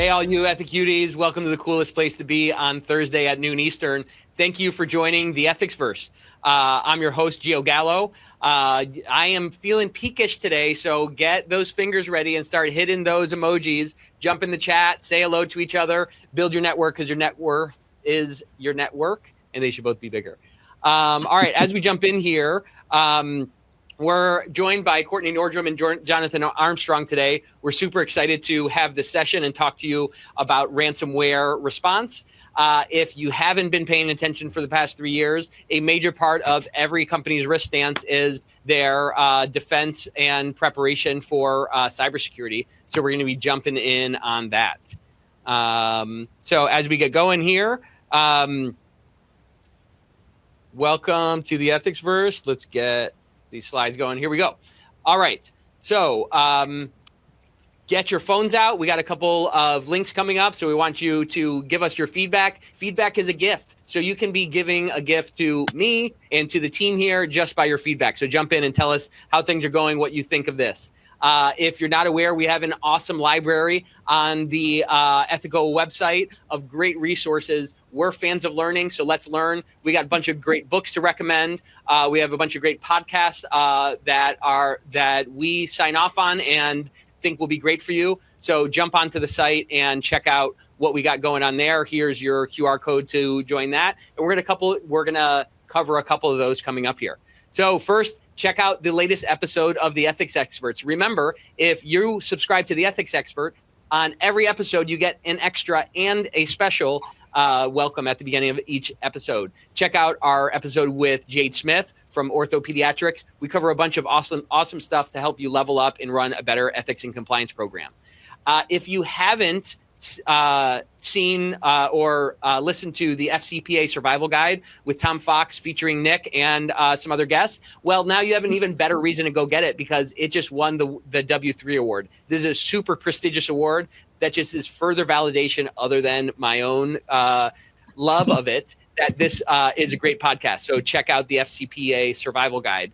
Hey, all you Ethicuties, welcome to the coolest place to be on Thursday at noon Eastern. Thank you for joining the Ethicsverse. I'm your host, Gio Gallo. I am feeling peakish today, so get those fingers ready and start hitting those emojis. Jump in the chat, say hello to each other, build your network because your net worth is your network, and they should both be bigger. All right, as we jump in here, we're joined by Courtney Nordrum and Jonathan Armstrong today. We're super excited to have this session and talk to you about ransomware response. If you haven't been paying attention for the past 3 years, a major part of every company's risk stance is their defense and preparation for cybersecurity. So we're going to be jumping in on that. So as we get going here, welcome to the Ethicsverse. Let's get these slides going. Here we go. All right. So get your phones out. We got a couple of links coming up. So we want you to give us your feedback. Feedback is a gift. So you can be giving a gift to me and to the team here just by your feedback. So jump in and tell us how things are going, what you think of this. If you're not aware, we have an awesome library on the Ethico website of great resources. We're fans of learning, so let's learn. We got a bunch of great books to recommend. We have a bunch of great podcasts that we sign off on and think will be great for you. So jump onto the site and check out what we got going on there. Here's your QR code to join that. And we're gonna cover a couple of those coming up here. So first, check out the latest episode of the Ethics Experts. Remember, if you subscribe to the Ethics Expert, on every episode, you get an extra and a special welcome at the beginning of each episode. Check out our episode with Jade Smith from Orthopediatrics. We cover a bunch of awesome stuff to help you level up and run a better ethics and compliance program. If you haven't seen or listened to the FCPA Survival Guide with Tom Fox featuring Nick and some other guests, well, now you have an even better reason to go get it because it just won the W3 award. This is a super prestigious award that just is further validation other than my own love of it, that this is a great podcast. So check out the FCPA Survival Guide.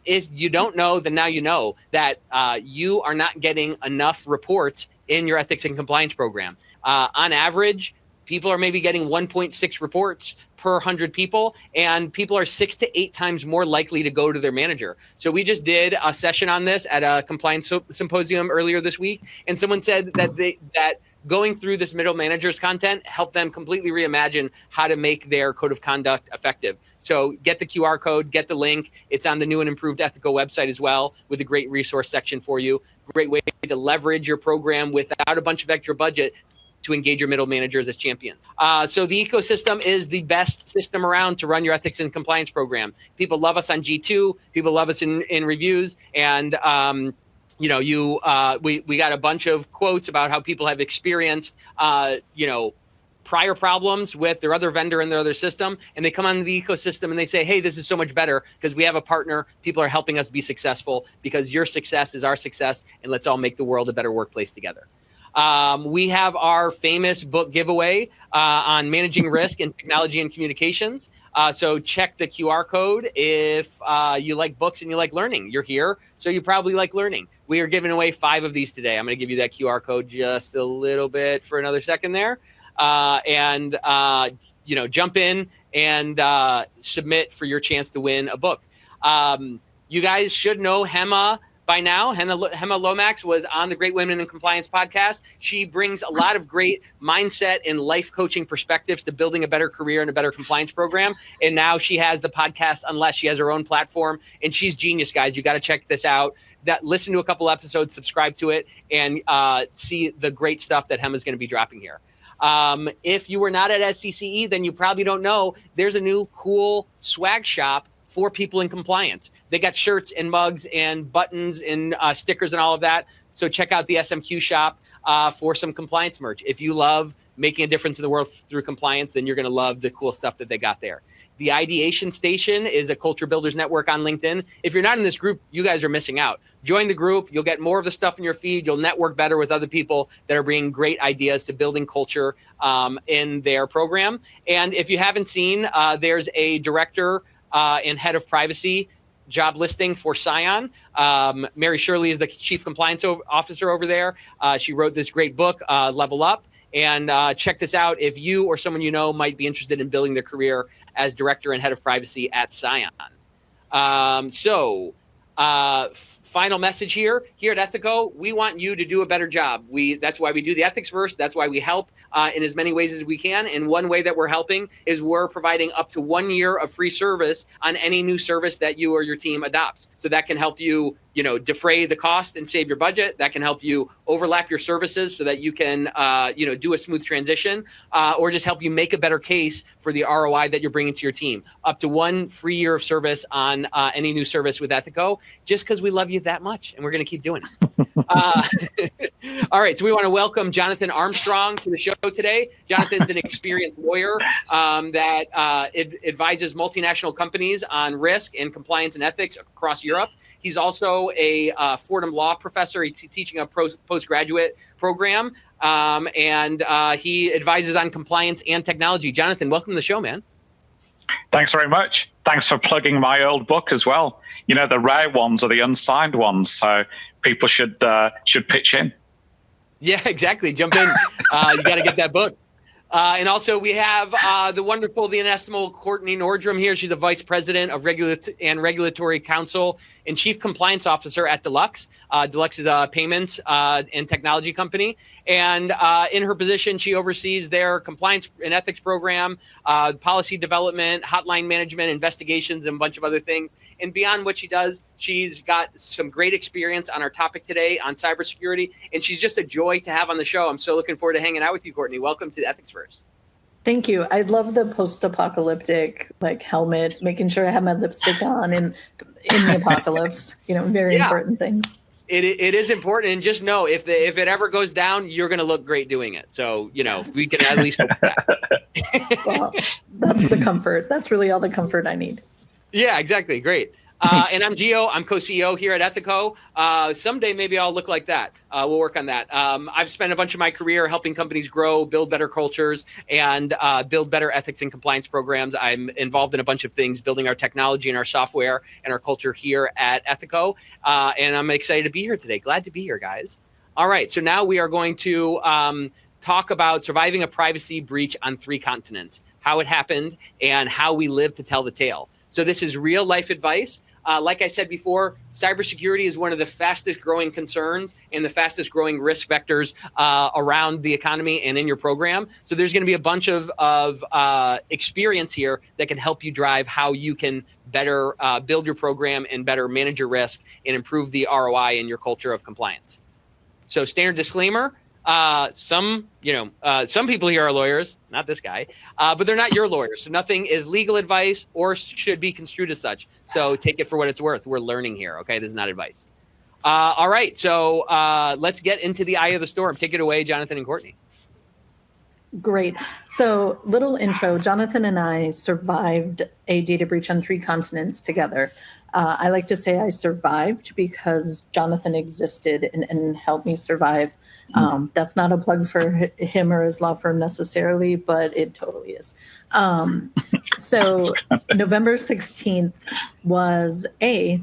If you don't know, then now you know that you are not getting enough reports in your ethics and compliance program. On average, people are maybe getting 1.6 reports per 100 people, and people are 6 to 8 times more likely to go to their manager. So we just did a session on this at a compliance symposium earlier this week, and someone said that going through this middle manager's content helped them completely reimagine how to make their code of conduct effective. So get the QR code, get the link. It's on the new and improved Ethico website as well with a great resource section for you. Great way to leverage your program without a bunch of extra budget to engage your middle managers as champions. So the ecosystem is the best system around to run your ethics and compliance program. People love us on G2. People love us in reviews. And we got a bunch of quotes about how people have experienced, prior problems with their other vendor and their other system, and they come on the ecosystem and they say, hey, this is so much better because we have a partner. People are helping us be successful because your success is our success, and let's all make the world a better workplace together. We have our famous book giveaway on managing risk in technology and communications. So check the QR code if you like books and you like learning. You're here, so you probably like learning. We are giving away 5 of these today. I'm going to give you that QR code just a little bit for another second there. Jump in and submit for your chance to win a book. You guys should know Hema by now. Hema Lomax was on the Great Women in Compliance podcast. She brings a lot of great mindset and life coaching perspectives to building a better career and a better compliance program. And now she has the podcast Unless. She has her own platform, and she's genius, guys. You got to check this out. Listen to a couple episodes, subscribe to it, and see the great stuff that Hema's going to be dropping here. If you were not at SCCE, then you probably don't know there's a new cool swag shop for people in compliance. They got shirts and mugs and buttons and stickers and all of that. So check out the SMQ shop for some compliance merch. If you love making a difference in the world through compliance, then you're going to love the cool stuff that they got there. The Ideation Station is a culture builders network on LinkedIn. If you're not in this group, you guys are missing out. Join the group. You'll get more of the stuff in your feed. You'll network better with other people that are bringing great ideas to building culture in their program. And if you haven't seen, there's a director and head of privacy job listing for Scion. Mary Shirley is the chief compliance officer over there. She wrote this great book, Level Up. And check this out if you or someone you know might be interested in building their career as director and head of privacy at Scion. Final message here at Ethico, we want you to do a better job. That's why we do the Ethicsverse. That's why we help in as many ways as we can. And one way that we're helping is we're providing up to 1 year of free service on any new service that you or your team adopts. So that can help you, defray the cost and save your budget. That can help you overlap your services so that you can, do a smooth transition, or just help you make a better case for the ROI that you're bringing to your team. Up to 1 free year of service on any new service with Ethico, just because we love you that much, and we're going to keep doing it. All right, so we want to welcome Jonathan Armstrong to the show today. Jonathan's an experienced lawyer that advises multinational companies on risk and compliance and ethics across Europe. He's also a Fordham Law professor. He's teaching a postgraduate program, and he advises on compliance and technology. Jonathan, welcome to the show, man. Thanks very much. Thanks for plugging my old book as well. The rare ones are the unsigned ones, so people should pitch in. Yeah, exactly. Jump in. You got to get that book. And also we have the wonderful, the inestimable Courtney Nordrum here. She's the Vice President of Regulatory Counsel and Chief Compliance Officer at Deluxe. Deluxe is a payments and technology company. And in her position, she oversees their compliance and ethics program, policy development, hotline management, investigations, and a bunch of other things. And beyond what she does, she's got some great experience on our topic today on cybersecurity. And she's just a joy to have on the show. I'm so looking forward to hanging out with you, Courtney. Welcome to Ethicsverse. Thank you. I love the post-apocalyptic helmet, making sure I have my lipstick on in the apocalypse. Very important things. It is important, and just know if it ever goes down, you're going to look great doing it. So yes. We can at least hope that. Well, that's the comfort. That's really all the comfort I need. Yeah, exactly. Great. And I'm Gio. I'm co-CEO here at Ethico. Someday maybe I'll look like that. We'll work on that. I've spent a bunch of my career helping companies grow, build better cultures, and build better ethics and compliance programs. I'm involved in a bunch of things, building our technology and our software and our culture here at Ethico. And I'm excited to be here today. Glad to be here, guys. All right. So now we are going to talk about surviving a privacy breach on 3 continents, how it happened, and how we live to tell the tale. So this is real life advice. Like I said before, cybersecurity is one of the fastest growing concerns and the fastest growing risk vectors around the economy and in your program. So there's going to be a bunch of experience here that can help you drive how you can better build your program and better manage your risk and improve the ROI in your culture of compliance. So standard disclaimer. Some people here are lawyers, not this guy, but they're not your lawyers. So nothing is legal advice or should be construed as such. So take it for what it's worth. We're learning here. Okay. This is not advice. All right. So let's get into the eye of the storm. Take it away, Jonathan and Courtney. Great. So little intro, Jonathan and I survived a data breach on 3 continents together. I like to say I survived because Jonathan existed and helped me survive. That's not a plug for him or his law firm necessarily, but it totally is. So November 16th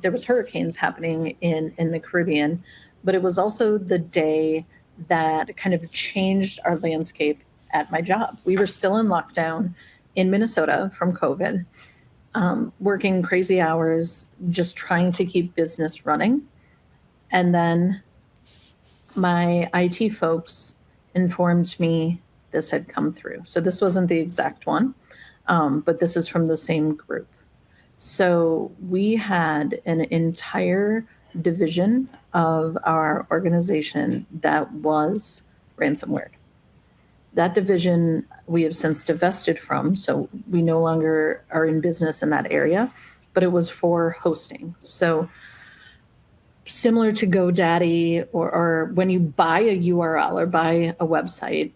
there was hurricanes happening in the Caribbean, but it was also the day that kind of changed our landscape at my job. We were still in lockdown in Minnesota from COVID. Working crazy hours, just trying to keep business running. And then my IT folks informed me this had come through. So this wasn't the exact one, but this is from the same group. So we had an entire division of our organization that was ransomware. That division we have since divested from, so we no longer are in business in that area, but it was for hosting. So similar to GoDaddy or when you buy a URL or buy a website,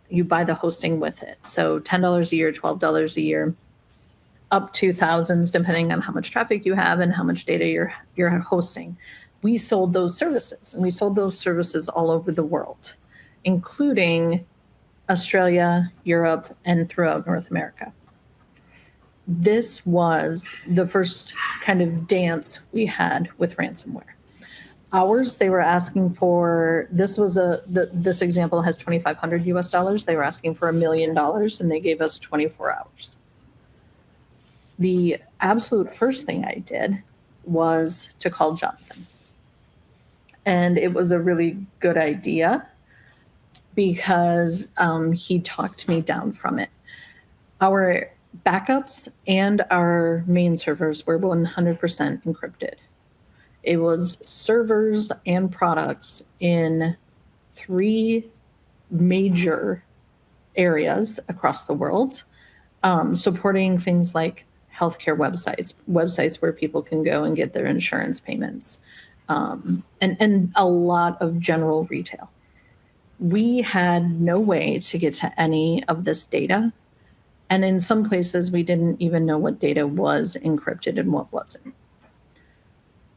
you buy the hosting with it. So $10 a year, $12 a year, up to thousands, depending on how much traffic you have and how much data you're hosting. We sold those services, and we sold those services all over the world, including Australia, Europe, and throughout North America. this was the first kind of dance we had with ransomware. Ours, they were asking for, this example has 2,500 US dollars. They were asking for $1 million and they gave us 24 hours. The absolute first thing I did was to call Jonathan. And it was a really good idea because he talked me down from it. Our backups and our main servers were 100% encrypted. It was servers and products in 3 major areas across the world, supporting things like healthcare websites where people can go and get their insurance payments, and a lot of general retail. We had no way to get to any of this data. And in some places, we didn't even know what data was encrypted and what wasn't.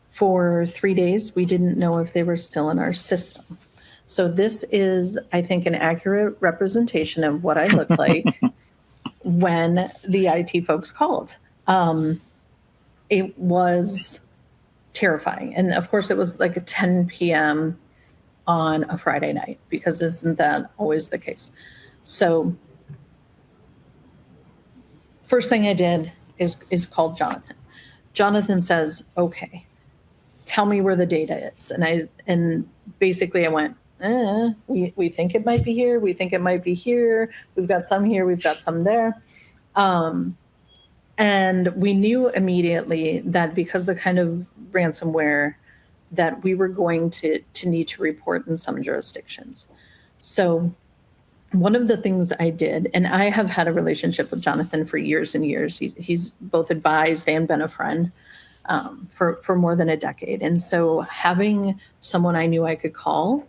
For 3 days, we didn't know if they were still in our system. So this is, I think, an accurate representation of what I looked like when the IT folks called. It was terrifying. And of course, it was like a 10 p.m. on a Friday night, because isn't that always the case? So first thing I did is call Jonathan. Jonathan says, okay, tell me where the data is. And basically I went, we think it might be here. We think it might be here. We've got some here. We've got some there. And we knew immediately that because the kind of ransomware that we were going to need to report in some jurisdictions. So one of the things I did, and I have had a relationship with Jonathan for years and years. He's both advised and been a friend for more than a decade. And so having someone I knew I could call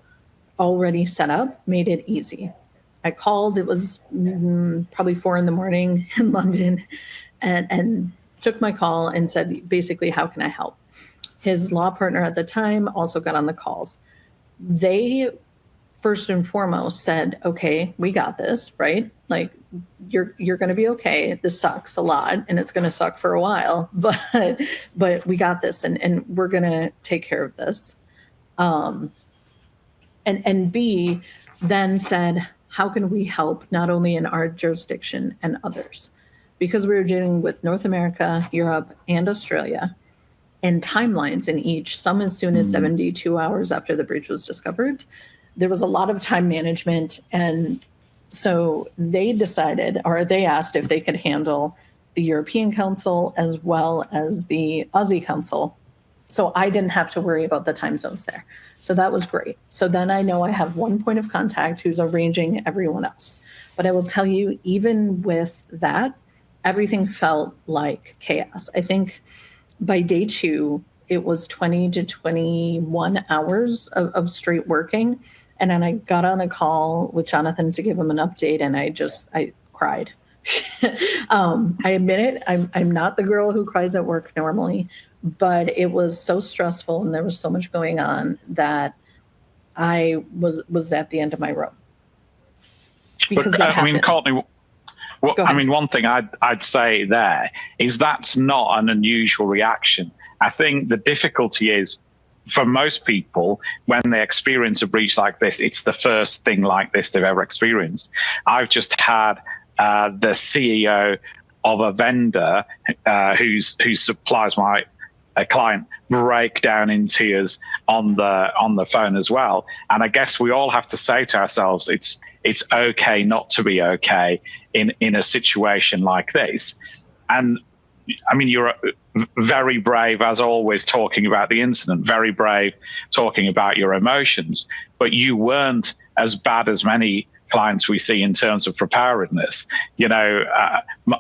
already set up made it easy. I called, it was probably 4 a.m. in London, and took my call and said, basically, how can I help? His law partner at the time also got on the calls. They first and foremost said, okay, we got this, right? Like, you're going to be okay. This sucks a lot and it's going to suck for a while, but we got this, and we're going to take care of this. And B then said, how can we help not only in our jurisdiction and others? Because we were dealing with North America, Europe, and Australia, and timelines in each, some as soon as 72 hours after the breach was discovered. There was a lot of time management. And so they decided, or they asked if they could handle the European Council as well as the Aussie Council. So I didn't have to worry about the time zones there. So that was great. So then I know I have one point of contact who's arranging everyone else. But I will tell you, even with that, everything felt like chaos. I think by day 2, it was 20 to 21 hours of straight working. And then I got on a call with Jonathan to give him an update, and I cried. I admit it, I'm not the girl who cries at work normally, but it was so stressful and there was so much going on that I was at the end of my rope. Because that happened. I mean, Courtney, one thing I'd say there is that's not an unusual reaction. I think the difficulty is, for most people, when they experience a breach like this, it's the first thing like this they've ever experienced. I've just had the CEO of a vendor who supplies my client break down in tears on the phone as well. And I guess we all have to say to ourselves, it's okay not to be okay in a situation like this. And I mean, you're very brave, as always, talking about the incident, very brave talking about your emotions, but you weren't as bad as many clients we see in terms of preparedness. You know,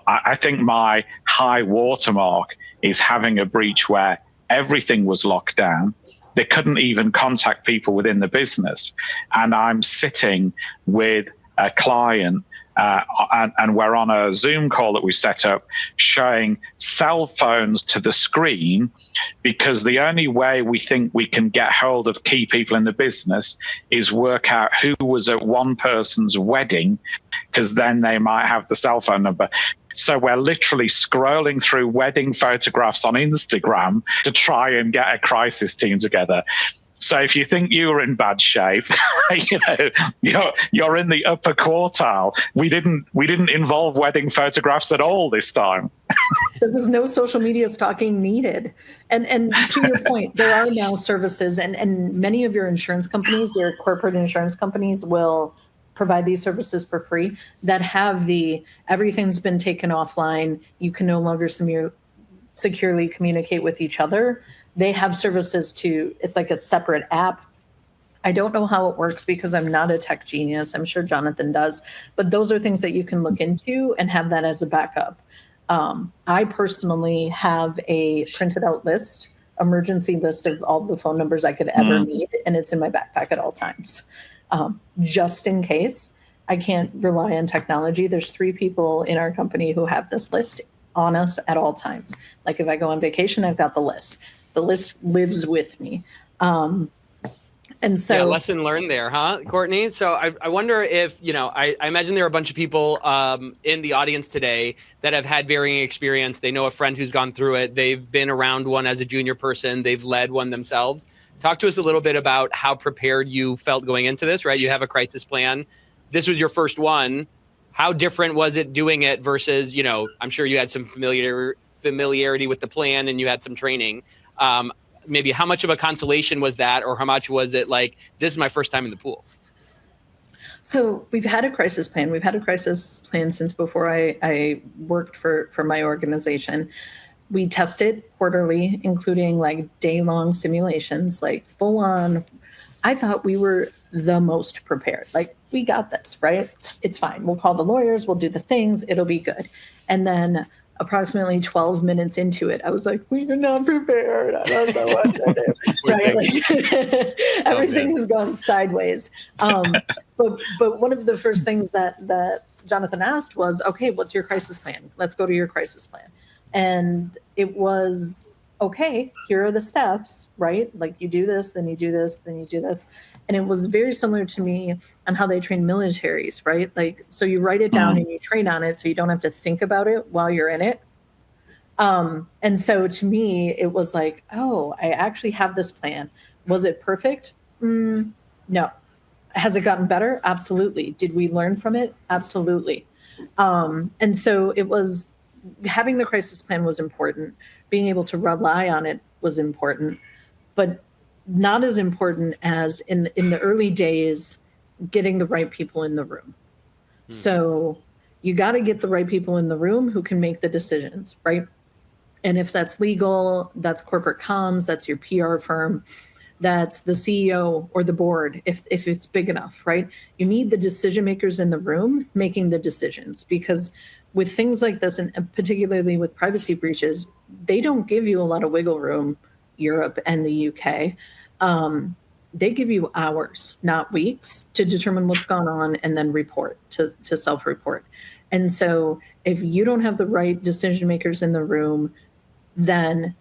I think my high watermark is having a breach where everything was locked down. They couldn't even contact people within the business. And I'm sitting with a client and we're on a Zoom call that we set up showing cell phones to the screen, because the only way we think we can get hold of key people in the business is work out who was at one person's wedding, because then they might have the cell phone number. So we're literally scrolling through wedding photographs on Instagram to try and get a crisis team together. So if you think you were in bad shape, you're in the upper quartile. We didn't involve wedding photographs at all this time. There was no social media stalking needed. And to your point, there are now services, and many of your insurance companies, your corporate insurance companies, will provide these services for free that have everything's been taken offline. You can no longer securely communicate with each other. They have services it's like a separate app. I don't know how it works because I'm not a tech genius. I'm sure Jonathan does, but those are things that you can look into and have that as a backup. I personally have a printed out emergency list of all the phone numbers I could ever need, and it's in my backpack at all times. Just in case. I can't rely on technology. There's 3 people in our company who have this list on us at all times. Like if I go on vacation, I've got the list. The list lives with me. And so yeah, lesson learned there, huh, Courtney? So I wonder if, I imagine there are a bunch of people in the audience today that have had varying experience. They know a friend who's gone through it. They've been around one as a junior person. They've led one themselves. Talk to us a little bit about how prepared you felt going into this, right? You have a crisis plan. This was your first one. How different was it doing it versus, I'm sure you had some familiarity with the plan and you had some training. Maybe how much of a consolation was that, or how much was it like, this is my first time in the pool? So we've had a crisis plan. We've had a crisis plan since before I worked for my organization. We test it quarterly, including like day-long simulations, like full on. I thought we were the most prepared. Like, we got this, right? It's fine. We'll call the lawyers. We'll do the things. It'll be good. And then approximately 12 minutes into it, I was like, we are not prepared. I don't know what to do. Right? Like, everything has gone sideways. But one of the first things that Jonathan asked was, okay, what's your crisis plan? Let's go to your crisis plan. And it was, okay, here are the steps, right? Like, you do this, then you do this, then you do this. And it was very similar to me on how they train militaries, right? Like, so you write it down and you train on it so you don't have to think about it while you're in it. And so to me, it was like, oh, I actually have this plan. Was it perfect? No. Has it gotten better? Absolutely. Did we learn from it? Absolutely. And so it was, having the crisis plan was important. Being able to rely on it was important, but not as important as in the early days, getting the right people in the room. So you got to get the right people in the room who can make the decisions, right? And if that's legal, that's corporate comms, that's your PR firm, that's the CEO or the board, if it's big enough, right? You need the decision makers in the room making the decisions, because with things like this, and particularly with privacy breaches, they don't give you a lot of wiggle room, Europe and the UK. They give you hours, not weeks, to determine what's gone on and then report, to self-report. And so if you don't have the right decision makers in the room, then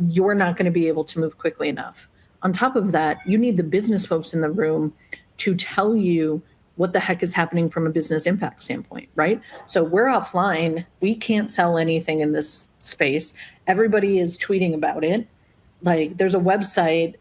you're not going to be able to move quickly enough. On top of that, you need the business folks in the room to tell you what the heck is happening from a business impact standpoint, right? So we're offline. We can't sell anything in this space. Everybody is tweeting about it. Like, there's a website,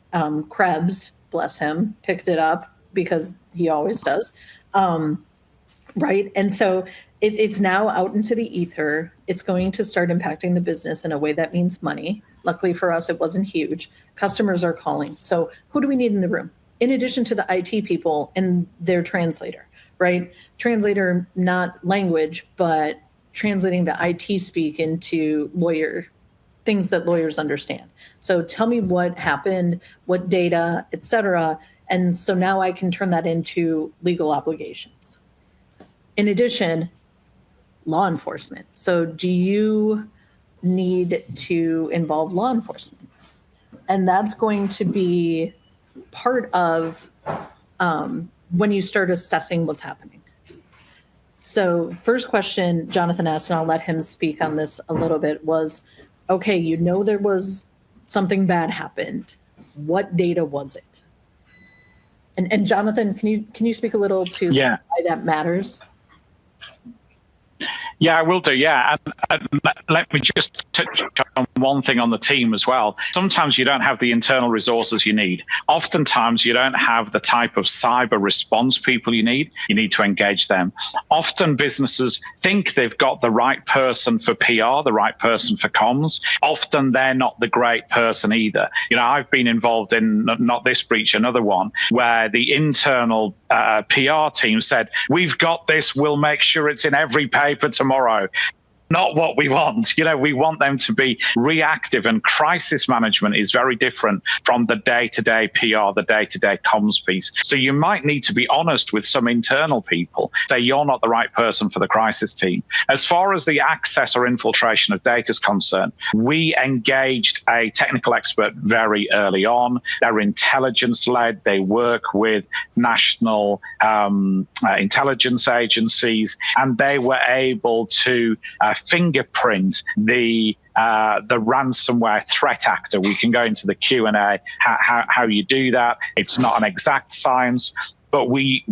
Krebs, bless him, picked it up because he always does, right? And so it's now out into the ether. It's going to start impacting the business in a way that means money. Luckily for us, it wasn't huge. Customers are calling. So who do we need in the room? In addition to the IT people and their translator, right? Translator, not language, but translating the IT speak into things that lawyers understand. So tell me what happened, what data, et cetera. And so now I can turn that into legal obligations. In addition, law enforcement. So do you need to involve law enforcement? And that's going to be part of when you start assessing what's happening. So first question Jonathan asked, and I'll let him speak on this a little bit, was, okay, there was something bad happened. What data was it? And Jonathan, can you speak a little to why that matters? Yeah, I will do. Yeah. And let me just touch on one thing on the team as well. Sometimes you don't have the internal resources you need. Oftentimes, you don't have the type of cyber response people you need. You need to engage them. Often businesses think they've got the right person for PR, the right person for comms. Often they're not the great person either. You know, I've been involved in not this breach, another one, where the internal PR team said, "We've got this. We'll make sure it's in every paper tomorrow." Not what we want. You know, we want them to be reactive, and crisis management is very different from the day-to-day PR, the day-to-day comms piece. So you might need to be honest with some internal people, say you're not the right person for the crisis team. As far as the access or infiltration of data is concerned, we engaged a technical expert very early on. They're intelligence-led. They work with national intelligence agencies, and they were able to fingerprint the ransomware threat actor. We can go into the Q&A how you do that. It's not an exact science, but we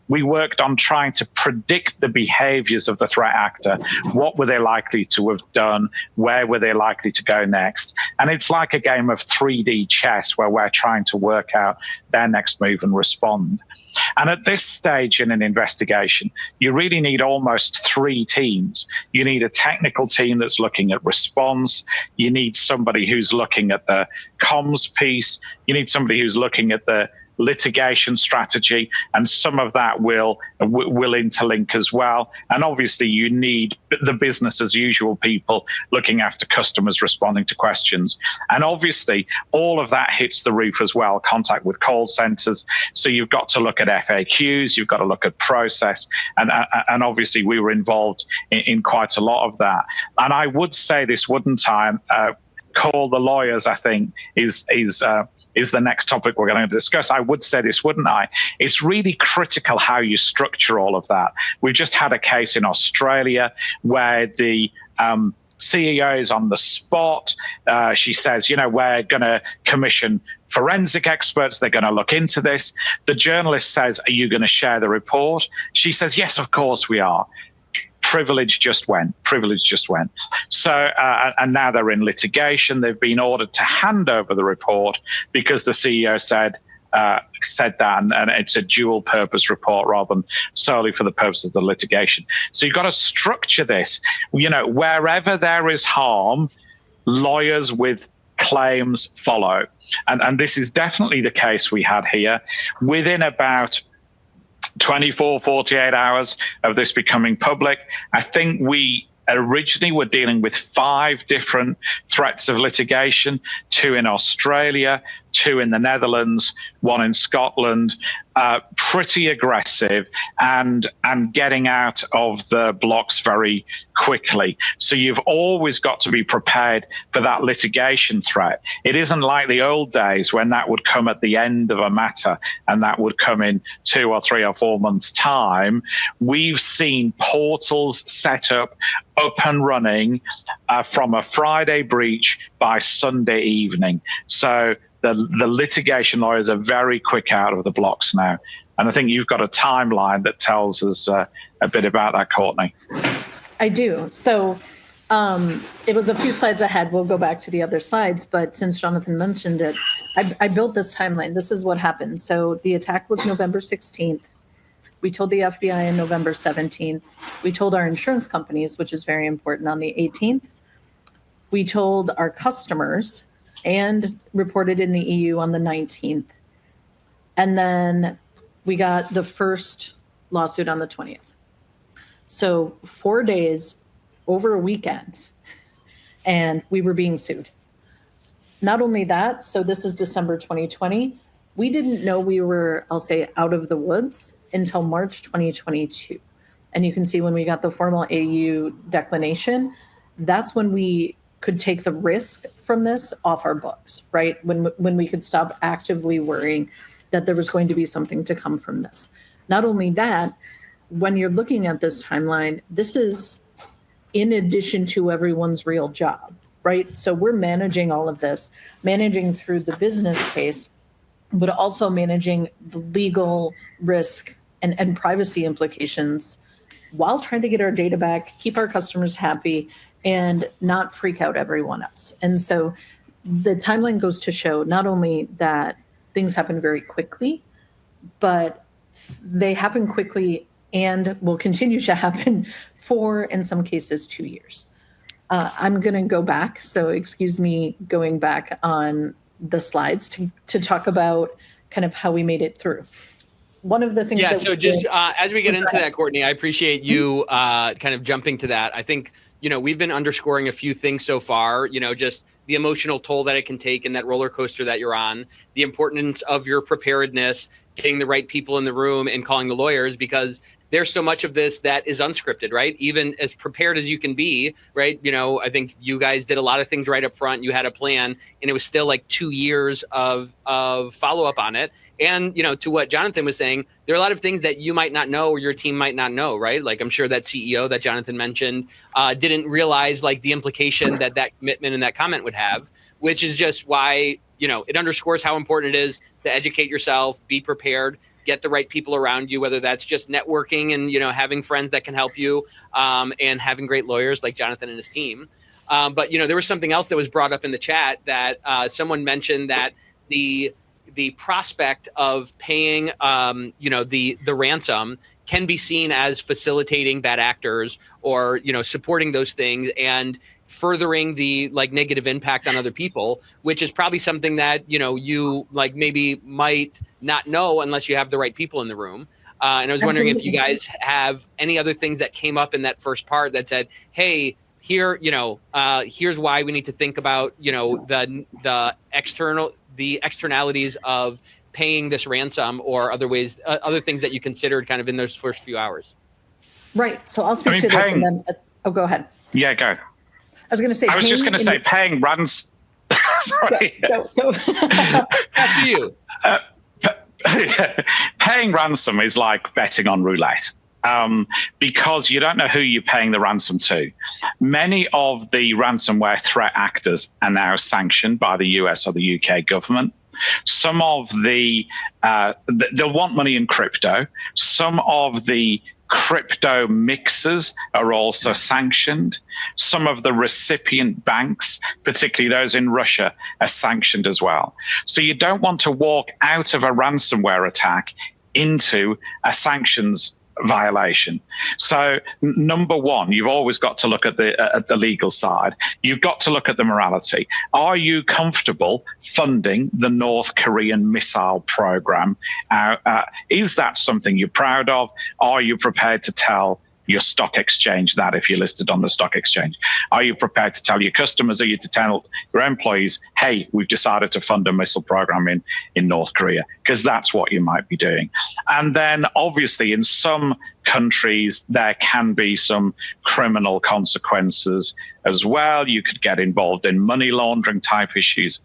worked on trying to predict the behaviors of the threat actor. What were they likely to have done? Where were they likely to go next? And it's like a game of 3D chess where we're trying to work out their next move and respond. And at this stage in an investigation, you really need almost three teams. You need a technical team that's looking at response. You need somebody who's looking at the comms piece. You need somebody who's looking at the litigation strategy, and some of that will interlink as well. And obviously you need the business as usual people looking after customers, responding to questions. And obviously all of that hits the roof as well, contact with call centers. So you've got to look at FAQs, you've got to look at process, and obviously we were involved in quite a lot of that. And I would say this, wouldn't I? Call the lawyers, I think, is the next topic we're going to discuss. I would say this, wouldn't I? It's really critical how you structure all of that. We've just had a case in Australia where the CEO is on the spot. She says, you know, we're going to commission forensic experts. They're going to look into this. The journalist says, are you going to share the report? She says, yes, of course we are. Privilege just went. So, and now they're in litigation. They've been ordered to hand over the report because the CEO said that, and it's a dual purpose report rather than solely for the purposes of the litigation. So you've got to structure this. You know, wherever there is harm, lawyers with claims follow. And this is definitely the case we had here. Within about 24, 48 hours of this becoming public, I think we originally were dealing with 5 different threats of litigation, 2 in Australia, 2 in the Netherlands, 1 in Scotland, pretty aggressive and getting out of the blocks very quickly. So you've always got to be prepared for that litigation threat. It isn't like the old days when that would come at the end of a matter and that would come in 2 or 3 or 4 months' time. We've seen portals set up and running from a Friday breach by Sunday evening. So the litigation lawyers are very quick out of the blocks now. And I think you've got a timeline that tells us a bit about that, Courtney. I do. So it was a few slides ahead. We'll go back to the other slides. But since Jonathan mentioned it, I built this timeline. This is what happened. So the attack was November 16th. We told the FBI on November 17th. We told our insurance companies, which is very important, on the 18th. We told our customers and reported in the EU on the 19th. And then we got the first lawsuit on the 20th. So 4 days over a weekend, and we were being sued. Not only that, so this is December 2020. We didn't know we were, I'll say, out of the woods until March 2022. And you can see when we got the formal AU declination, that's when we could take the risk from this off our books, right? When we could stop actively worrying that there was going to be something to come from this. Not only that, when you're looking at this timeline, this is in addition to everyone's real job, right? So we're managing all of this, managing through the business case, but also managing the legal risk and privacy implications while trying to get our data back, keep our customers happy, and not freak out everyone else. And so the timeline goes to show not only that things happen very quickly, but they happen quickly and will continue to happen for, in some cases, 2 years. I'm going to go back. So excuse me going back on the slides to talk about kind of how we made it through. One of the things so just as we get into that, Courtney, I appreciate you kind of jumping to that. I think, we've been underscoring a few things so far, just the emotional toll that it can take and that roller coaster that you're on, the importance of your preparedness, getting the right people in the room and calling the lawyers, because there's so much of this that is unscripted, right? Even as prepared as you can be, right? I think you guys did a lot of things right up front. You had a plan, and it was still like 2 years of follow-up on it. And, to what Jonathan was saying, there are a lot of things that you might not know or your team might not know, right? Like I'm sure that CEO that Jonathan mentioned didn't realize like the implication that commitment and that comment would have, which is just why, it underscores how important it is to educate yourself, be prepared, get the right people around you, whether that's just networking and, having friends that can help you and having great lawyers like Jonathan and his team. But, there was something else that was brought up in the chat that someone mentioned that the prospect of paying, the ransom can be seen as facilitating bad actors or, supporting those things and furthering the like negative impact on other people, which is probably something that, you like maybe might not know unless you have the right people in the room. And I was wondering if you guys have any other things that came up in that first part that said, hey, here, here's why we need to think about, the externalities of paying this ransom or other ways, other things that you considered kind of in those first few hours. Right. So I'll speak to this and then, go ahead. Yeah, go. I was going to say. I was just going to say paying ransom. Sorry. Go. After you. Paying ransom is like betting on roulette. Because you don't know who you're paying the ransom to. Many of the ransomware threat actors are now sanctioned by the US or the UK government. Some of they'll want money in crypto. Some of the crypto mixers are also sanctioned. Some of the recipient banks, particularly those in Russia, are sanctioned as well. So you don't want to walk out of a ransomware attack into a sanctions violation. So number one, you've always got to look at the legal side. You've got to look at the morality. Are you comfortable funding the North Korean missile program? Is that something you're proud of? Are you prepared to tell your stock exchange that if you're listed on the stock exchange? Are you prepared to tell your customers? Are you to tell your employees, hey, we've decided to fund a missile program in North Korea? Because that's what you might be doing. And then obviously in some countries, there can be some criminal consequences as well. You could get involved in money laundering type issues.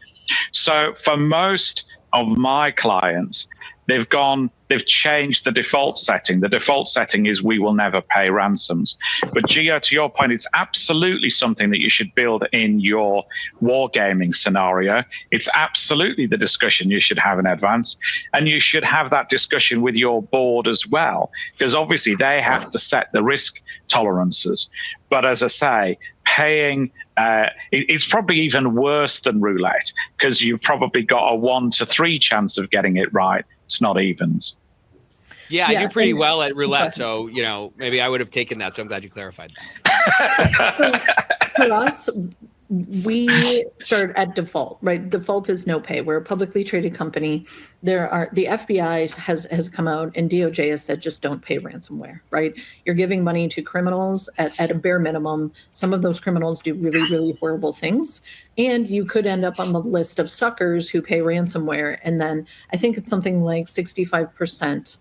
So for most of my clients, they've changed the default setting. The default setting is we will never pay ransoms. But Gio, to your point, it's absolutely something that you should build in your wargaming scenario. It's absolutely the discussion you should have in advance. And you should have that discussion with your board as well, because obviously they have to set the risk tolerances. But as I say, paying, it's probably even worse than roulette, because you've probably got a 1 to 3 chance of getting it right. It's not evens. Yeah, I do pretty well at roulette, so maybe I would have taken that. So I'm glad you clarified that. For us, we start at default, right? Default is no pay. We're a publicly traded company. The FBI has come out and DOJ has said just don't pay ransomware, right? You're giving money to criminals at a bare minimum. Some of those criminals do really, really horrible things. And you could end up on the list of suckers who pay ransomware. And then I think it's something like 65%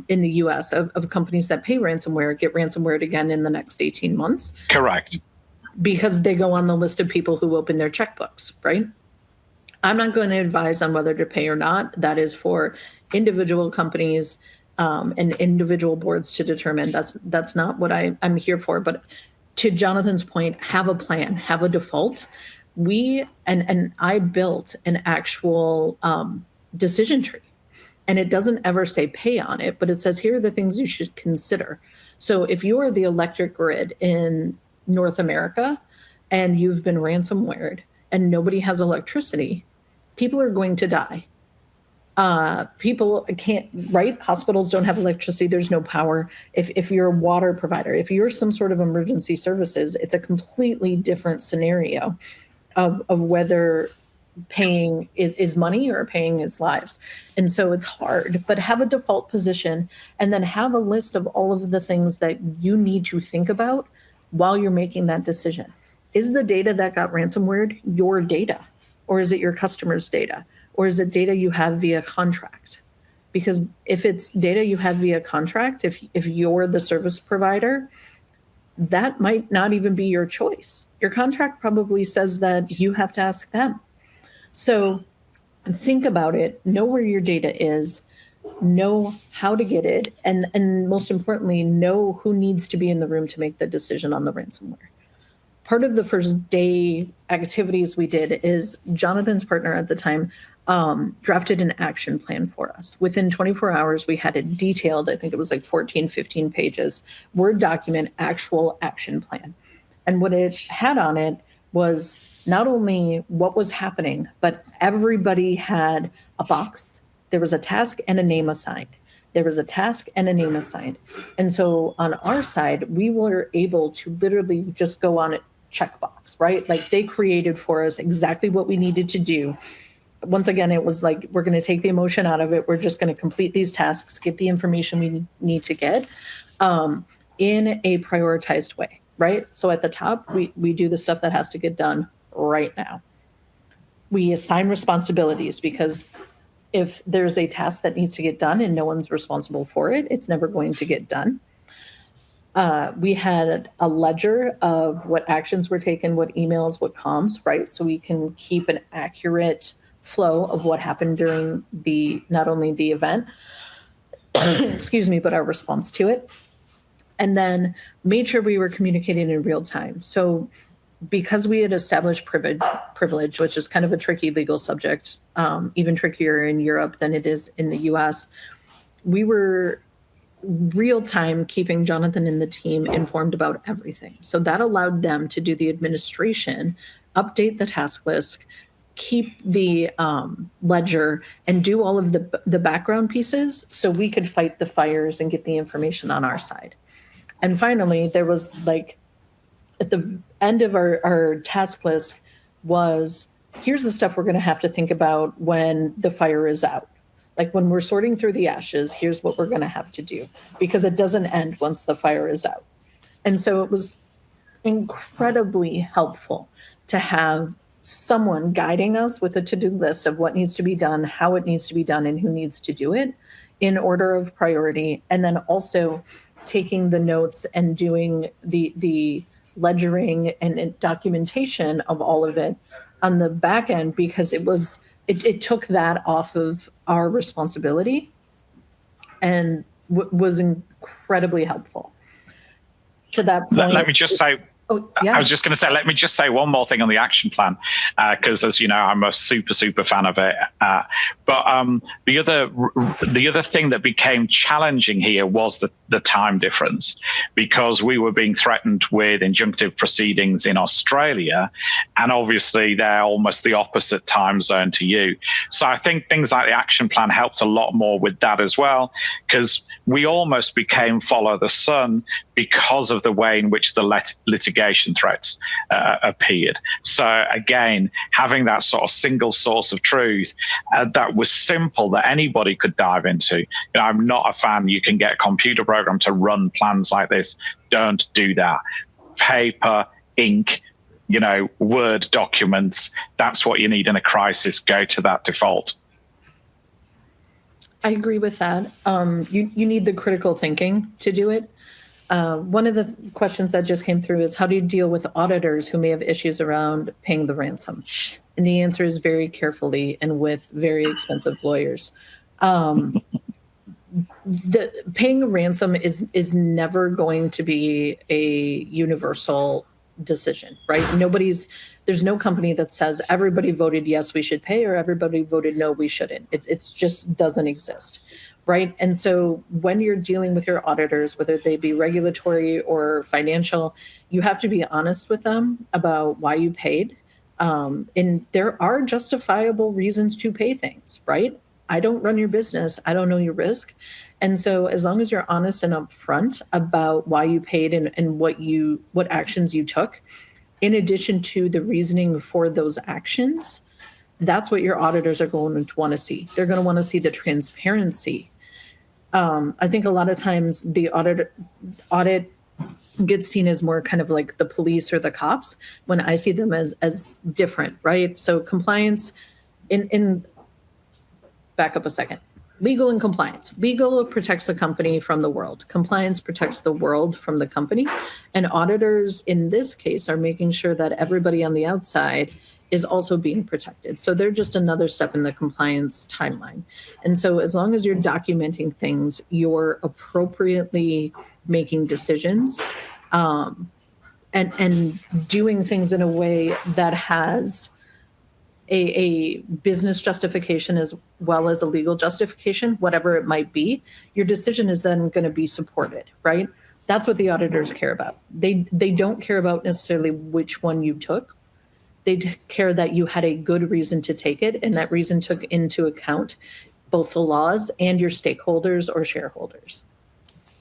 in the US of companies that pay ransomware get ransomware again in the next 18 months. Correct. Because they go on the list of people who open their checkbooks, right? I'm not going to advise on whether to pay or not. That is for individual companies and individual boards to determine. That's not what I'm here for. But to Jonathan's point, have a plan, have a default. I built an actual decision tree, and it doesn't ever say pay on it, but it says here are the things you should consider. So if you're the electric grid in North America and you've been ransomwared and nobody has electricity, people are going to die. People can't, right? Hospitals don't have electricity. There's no power. If you're a water provider, if you're some sort of emergency services, it's a completely different scenario of whether paying is money or paying is lives. And so it's hard, but have a default position and then have a list of all of the things that you need to think about while you're making that decision. Is the data that got ransomware your data, or is it your customer's data? Or is it data you have via contract? Because if it's data you have via contract, if you're the service provider, that might not even be your choice. Your contract probably says that you have to ask them. So think about it, know where your data is, know how to get it, and most importantly, know who needs to be in the room to make the decision on the ransomware. Part of the first day activities we did is Jonathan's partner at the time drafted an action plan for us. Within 24 hours, we had a detailed, I think it was like 14, 15 pages, Word document, actual action plan. And what it had on it was not only what was happening, but everybody had a box. There was a task and a name assigned. There was a task and a name assigned. And so on our side, we were able to literally just go on a checkbox, right? Like they created for us exactly what we needed to do. Once again, it was like, we're going to take the emotion out of it. We're just going to complete these tasks, get the information we need to get in a prioritized way, right? So at the top, we do the stuff that has to get done right now. We assign responsibilities because if there's a task that needs to get done and no one's responsible for it, it's never going to get done. We had a ledger of what actions were taken, what emails, what comms, right? So we can keep an accurate flow of what happened during not only the event, excuse me, but our response to it. And then made sure we were communicating in real time. So because we had established privilege, which is kind of a tricky legal subject, even trickier in Europe than it is in the US, we were real time keeping Jonathan and the team informed about everything. So that allowed them to do the administration, update the task list, keep the ledger, and do all of the background pieces so we could fight the fires and get the information on our side. And finally, there was like, at the end of our task list was, here's the stuff we're going to have to think about when the fire is out. Like when we're sorting through the ashes, here's what we're going to have to do, because it doesn't end once the fire is out. And so it was incredibly helpful to have someone guiding us with a to-do list of what needs to be done, how it needs to be done, and who needs to do it in order of priority. And then also taking the notes and doing the ledgering and documentation of all of it on the back end, because it took that off of our responsibility and was incredibly helpful. To that point, let me just say, I was just going to say, let me just say one more thing on the action plan, because as you know, I'm a super fan of it. But the other thing that became challenging here was the time difference, because we were being threatened with injunctive proceedings in Australia, and obviously they're almost the opposite time zone to you. So I think things like the action plan helped a lot more with that as well, because we almost became follow the sun because of the way in which the litigation threats appeared. So again, having that sort of single source of truth that was simple, that anybody could dive into. You know, I'm not a fan. You can get a computer program to run plans like this. Don't do that. Paper, ink, Word documents. That's what you need in a crisis. Go to that default. I agree with that. You need the critical thinking to do it. One of the questions that just came through is, how do you deal with auditors who may have issues around paying the ransom? And the answer is very carefully and with very expensive lawyers. The paying a ransom is never going to be a universal decision, right? There's no company that says everybody voted yes, we should pay, or everybody voted no, we shouldn't. It's just doesn't exist. right? And so when you're dealing with your auditors, whether they be regulatory or financial, you have to be honest with them about why you paid. And there are justifiable reasons to pay things, right? I don't run your business. I don't know your risk. And so as long as you're honest and upfront about why you paid and what actions you took, in addition to the reasoning for those actions, that's what your auditors are going to want to see. They're going to want to see the transparency. I think a lot of times the audit gets seen as more kind of like the police or the cops, when I see them as different, right? So compliance in back up a second. Legal and compliance. Legal protects the company from the world. Compliance protects the world from the company. And auditors in this case are making sure that everybody on the outside is also being protected. So they're just another step in the compliance timeline. And so as long as you're documenting things, you're appropriately making decisions, and doing things in a way that has a business justification as well as a legal justification, whatever it might be, your decision is then going to be supported, right? That's what the auditors care about. They don't care about necessarily which one you took. They care that you had a good reason to take it, and that reason took into account both the laws and your stakeholders or shareholders.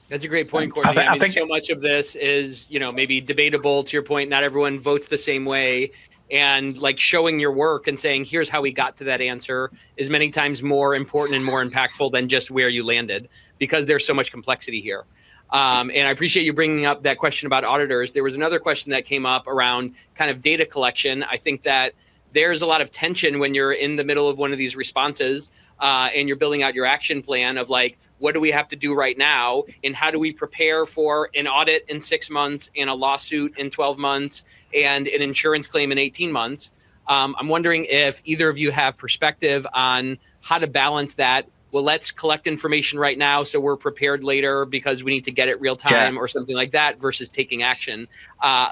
That's a great point, Courtney. I think so much of this is, maybe debatable. To your point, not everyone votes the same way. And like showing your work and saying, here's how we got to that answer is many times more important and more impactful than just where you landed, because there's so much complexity here. And I appreciate you bringing up that question about auditors. There was another question that came up around kind of data collection. I think that there's a lot of tension when you're in the middle of one of these responses and you're building out your action plan of like, what do we have to do right now? And how do we prepare for an audit in 6 months and a lawsuit in 12 months and an insurance claim in 18 months? I'm wondering if either of you have perspective on how to balance that. Well, let's collect information right now so we're prepared later because we need to get it real time or something like that versus taking action.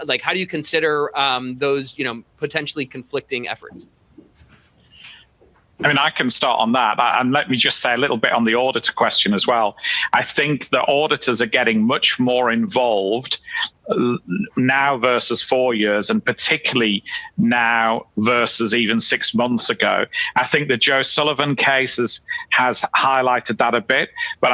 Like, how do you consider those, potentially conflicting efforts? I mean, I can start on that. And let me just say a little bit on the auditor question as well. I think the auditors are getting much more involved now versus 4 years, and particularly now versus even 6 months ago. I think the Joe Sullivan case has highlighted that a bit, but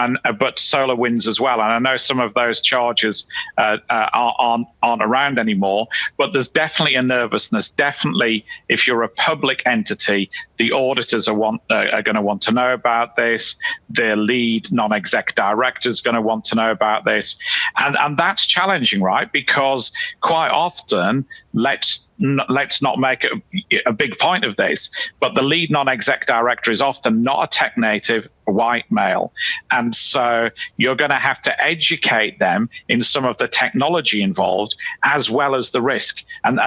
SolarWinds as well. And I know some of those charges aren't around anymore, but there's definitely a nervousness. Definitely, if you're a public entity, the auditors are going to want to know about this. Their lead non-exec director is going to want to know about this. And that's challenging, right? Because quite often, let's not make a big point of this, but the lead non-exec director is often not a tech native white male. And so you're going to have to educate them in some of the technology involved as well as the risk. And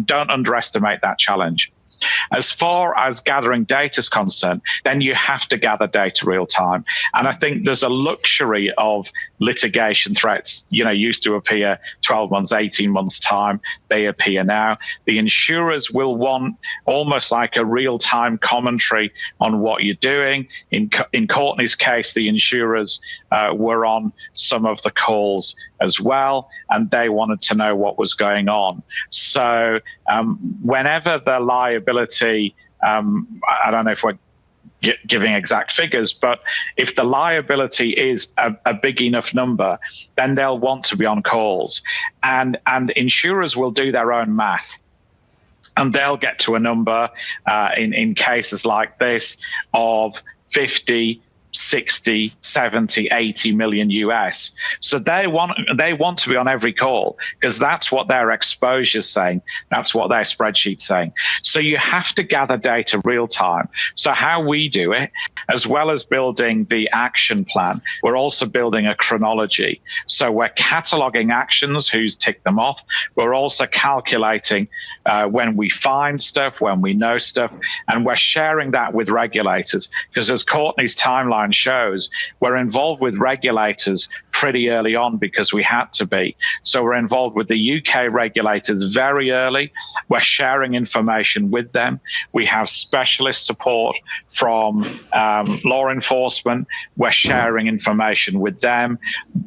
don't underestimate that challenge. As far as gathering data is concerned, then you have to gather data real time. And I think there's a luxury of litigation threats, used to appear 12 months, 18 months time. They appear now. The insurers will want almost like a real-time commentary on what you're doing. In Courtney's case, the insurers were on some of the calls as well, and they wanted to know what was going on. So whenever the liability, I don't know if we're giving exact figures, but if the liability is a big enough number, then they'll want to be on calls. And insurers will do their own math. And they'll get to a number in cases like this of 50, 60, 70, 80 million US. So they want to be on every call because that's what their exposure is saying. That's what their spreadsheet's saying. So you have to gather data real time. So how we do it, as well as building the action plan, we're also building a chronology. So we're cataloging actions, who's ticked them off. We're also calculating when we find stuff, when we know stuff, and we're sharing that with regulators because as Courtney's timeline shows, we're involved with regulators pretty early on because we had to be. So we're involved with the UK regulators very early. We're sharing information with them. We have specialist support from law enforcement. We're sharing information with them.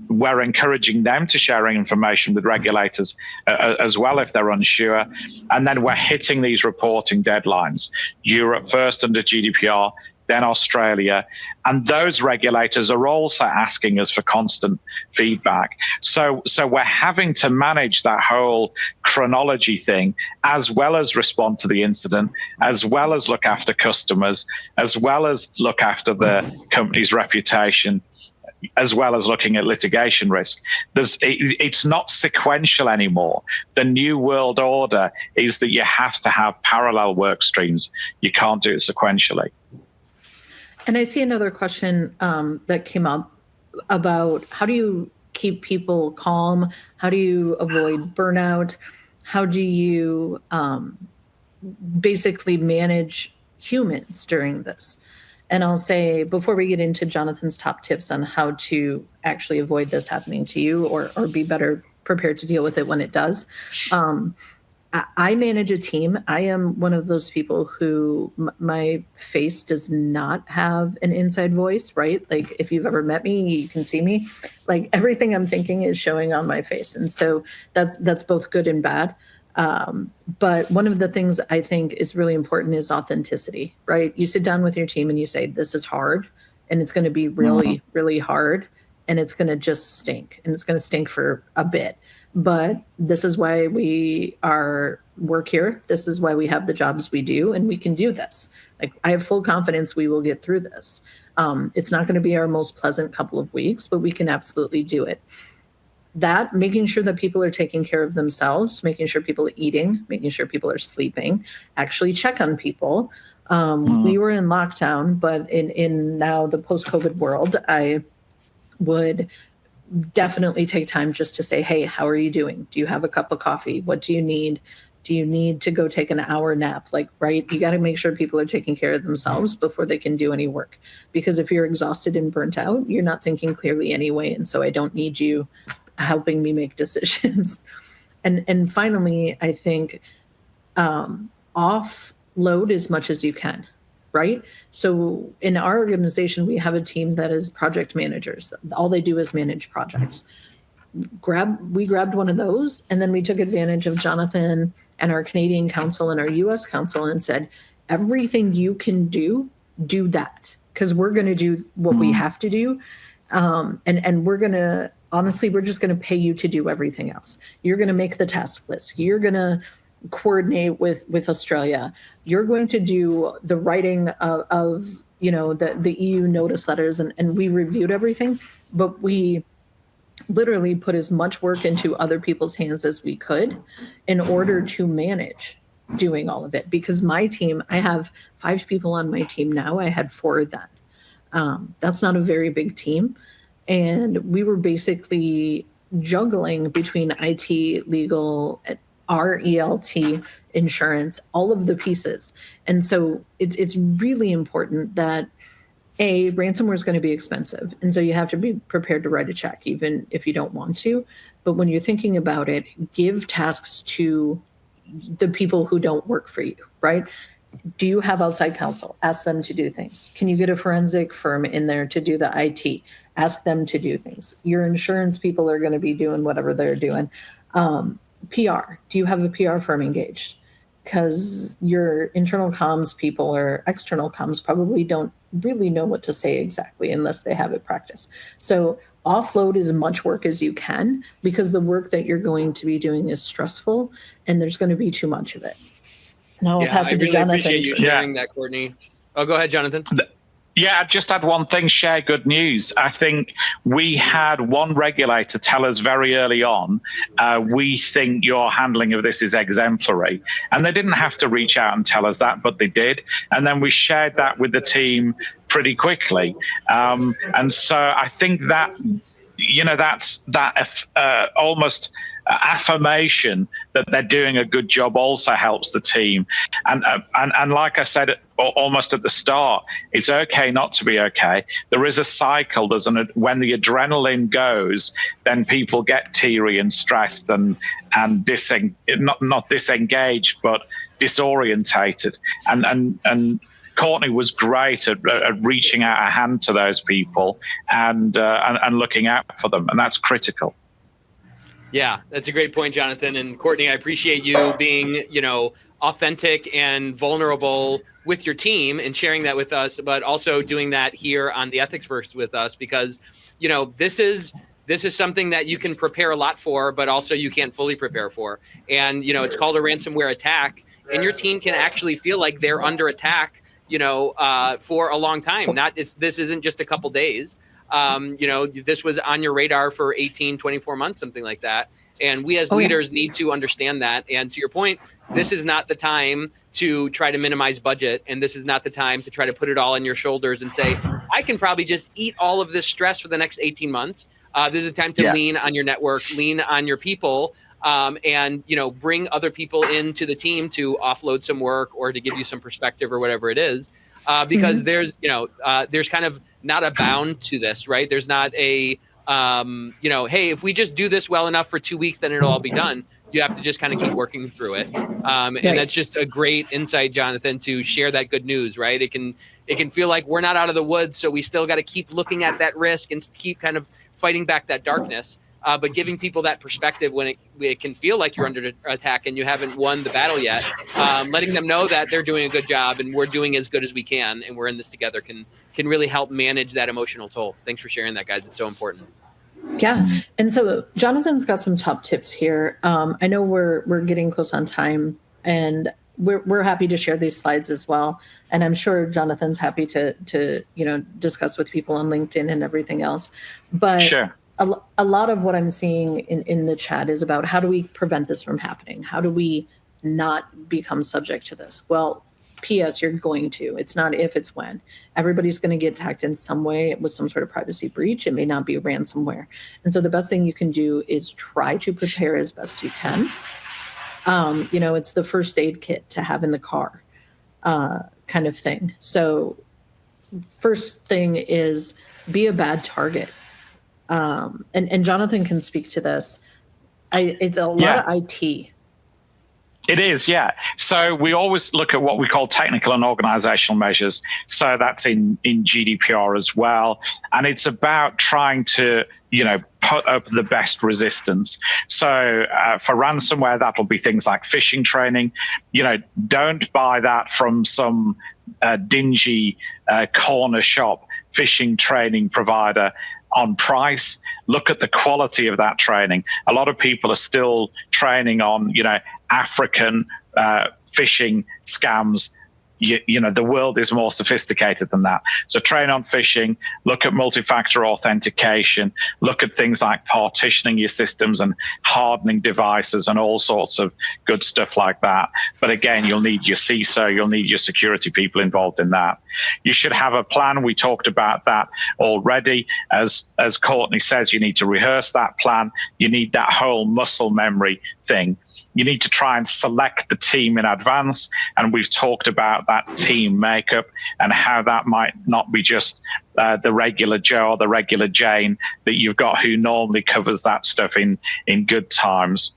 We're encouraging them to share information with regulators as well if they're unsure. And then we're hitting these reporting deadlines. Europe first under GDPR, then Australia. And those regulators are also asking us for constant feedback. So we're having to manage that whole chronology thing, as well as respond to the incident, as well as look after customers, as well as look after the company's reputation, as well as looking at litigation risk. It's not sequential anymore. The new world order is that you have to have parallel work streams. You can't do it sequentially. And I see another question that came up about how do you keep people calm? How do you avoid burnout? How do you basically manage humans during this? And I'll say, before we get into Jonathan's top tips on how to actually avoid this happening to you or be better prepared to deal with it when it does, I manage a team. I am one of those people who my face does not have an inside voice, right? Like if you've ever met me, you can see me. Like everything I'm thinking is showing on my face. And so that's both good and bad. But one of the things I think is really important is authenticity, right? You sit down with your team and you say, this is hard and it's going to be really, really hard and it's going to just stink and it's going to stink for a bit. But this is why we work here. This is why we have the jobs we do, and we can do this. Like I have full confidence we will get through this. It's not going to be our most pleasant couple of weeks, but we can absolutely do it. That, making sure that people are taking care of themselves, making sure people are eating, making sure people are sleeping, actually check on people. We were in lockdown, but in now the post-COVID world, I would definitely take time just to say, hey, how are you doing? Do you have a cup of coffee? What do you need? Do you need to go take an hour nap? Like, right? You got to make sure people are taking care of themselves before they can do any work. Because if you're exhausted and burnt out, you're not thinking clearly anyway. And so I don't need you helping me make decisions. And finally, I think offload as much as you can. Right? So in our organization, we have a team that is project managers. All they do is manage projects. We grabbed one of those, and then we took advantage of Jonathan and our Canadian counsel and our US counsel and said, everything you can do that, because we're going to do what we have to do. And we're going to, honestly, we're just going to pay you to do everything else. You're going to make the task list. You're going to coordinate with Australia. You're going to do the writing of the EU notice letters, and we reviewed everything, but we literally put as much work into other people's hands as we could in order to manage doing all of it. Because my team, I have 5 people on my team now. I had 4 then. That's not a very big team. And we were basically juggling between IT, legal, our ELT, insurance, all of the pieces. And so it's really important that ransomware is going to be expensive. And so you have to be prepared to write a check, even if you don't want to. But when you're thinking about it, give tasks to the people who don't work for you, right? Do you have outside counsel? Ask them to do things. Can you get a forensic firm in there to do the IT? Ask them to do things. Your insurance people are going to be doing whatever they're doing. PR. Do you have a PR firm engaged? Because your internal comms people or external comms probably don't really know what to say exactly unless they have it practiced. So offload as much work as you can, because the work that you're going to be doing is stressful and there's going to be too much of it. Now I'll pass it to Jonathan. I appreciate you sharing that, Courtney. Oh, go ahead, Jonathan. Yeah, I just had one thing, share good news. I think we had one regulator tell us very early on, we think your handling of this is exemplary. And they didn't have to reach out and tell us that, but they did. And then we shared that with the team pretty quickly. And so I think that, that's almost affirmation that they're doing a good job also helps the team. And like I said almost at the start, it's okay not to be okay. There is a cycle. When the adrenaline goes, then people get teary and stressed and not disengaged, but disorientated. And Courtney was great at reaching out a hand to those people and looking out for them, and that's critical. Yeah, that's a great point, Jonathan. And Courtney, I appreciate you being, authentic and vulnerable with your team and sharing that with us, but also doing that here on the Ethicsverse with us, because, this is something that you can prepare a lot for, but also you can't fully prepare for. And, it's called a ransomware attack, and your team can actually feel like they're under attack, for a long time. This isn't just a couple days. This was on your radar for 18, 24 months, something like that. And we as leaders need to understand that. And to your point, this is not the time to try to minimize budget. And this is not the time to try to put it all on your shoulders and say, I can probably just eat all of this stress for the next 18 months. This is a time to lean on your network, lean on your people, and bring other people into the team to offload some work or to give you some perspective or whatever it is, because there's kind of not a bound to this, right? There's not a hey, if we just do this well enough for 2 weeks, then it'll all be done. You have to just kind of keep working through it, and that's just a great insight, Jonathan, to share that good news, right? It can feel like we're not out of the woods, so we still got to keep looking at that risk and keep kind of fighting back that darkness. But giving people that perspective when it can feel like you're under attack and you haven't won the battle yet, letting them know that they're doing a good job and we're doing as good as we can and we're in this together can really help manage that emotional toll. Thanks for sharing that, guys. It's so important. Yeah. And so Jonathan's got some top tips here. I know we're getting close on time, and we're happy to share these slides as well. And I'm sure Jonathan's happy to discuss with people on LinkedIn and everything else. But sure. A lot of what I'm seeing in the chat is about how do we prevent this from happening? How do we not become subject to this? Well, P.S. You're going to. It's not if, it's when. Everybody's going to get attacked in some way with some sort of privacy breach. It may not be ransomware. And so the best thing you can do is try to prepare as best you can. It's the first aid kit to have in the car kind of thing. So first thing is be a bad target. And Jonathan can speak to this. It's a lot of IT. It is, yeah. So we always look at what we call technical and organizational measures. So that's in GDPR as well. And it's about trying to, put up the best resistance. So for ransomware, that'll be things like phishing training. Don't buy that from some dingy corner shop phishing training provider on price. Look at the quality of that training. A lot of people are still training on, African phishing scams. The world is more sophisticated than that. So train on phishing, look at multi-factor authentication, look at things like partitioning your systems and hardening devices and all sorts of good stuff like that. But again, you'll need your CISO, you'll need your security people involved in that. You should have a plan. We talked about that already. As Courtney says, you need to rehearse that plan. You need that whole muscle memory thing. You need to try and select the team in advance. And we've talked about that team makeup and how that might not be just the regular Joe or the regular Jane that you've got who normally covers that stuff in good times.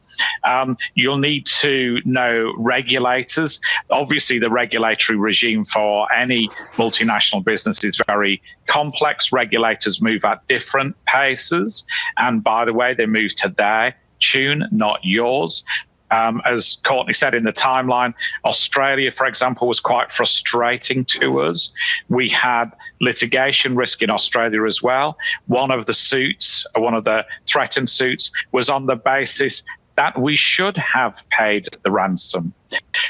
You'll need to know regulators. Obviously, the regulatory regime for any multinational business is very complex. Regulators move at different paces. And by the way, they move to their tune, not yours. As Courtney said in the timeline, Australia, for example, was quite frustrating to us. We had litigation risk in Australia as well. One of the threatened suits was on the basis that we should have paid the ransom.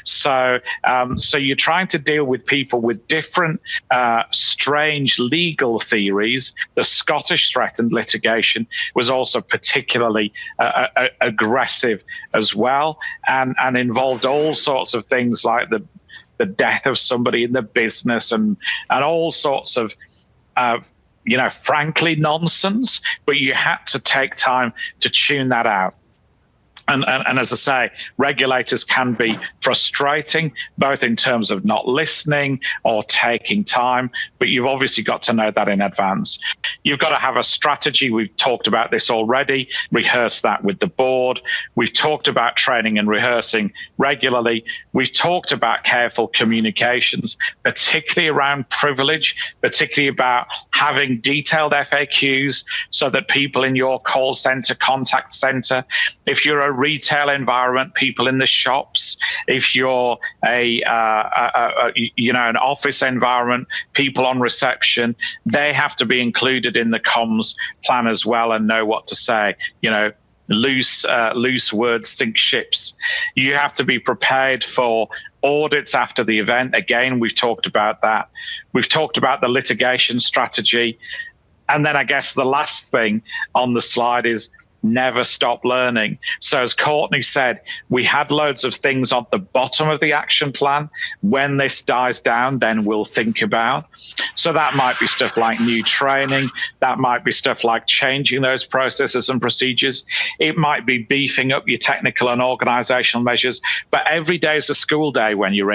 So you're trying to deal with people with different strange legal theories. The Scottish threatened litigation was also particularly aggressive as well, and involved all sorts of things like the death of somebody in the business and all sorts of frankly nonsense. But you had to take time to tune that out. And as I say, regulators can be frustrating, both in terms of not listening or taking time, but you've obviously got to know that in advance. You've got to have a strategy. We've talked about this already. Rehearse that with the board. We've talked about training and rehearsing regularly. We've talked about careful communications, particularly around privilege, particularly about having detailed FAQs so that people in your call center, contact center, if you're a retail environment, people in the shops, if you're an office environment, people on reception, they have to be included in the comms plan as well and know what to say. Loose words sink ships. You have to be prepared for audits after the event. Again, we've talked about that. We've talked about the litigation strategy. And then I guess the last thing on the slide is never stop learning. So as Courtney said, we had loads of things on the bottom of the action plan. When this dies down, then we'll think about. So that might be stuff like new training. That might be stuff like changing those processes and procedures. It might be beefing up your technical and organizational measures. But every day is a school day when you're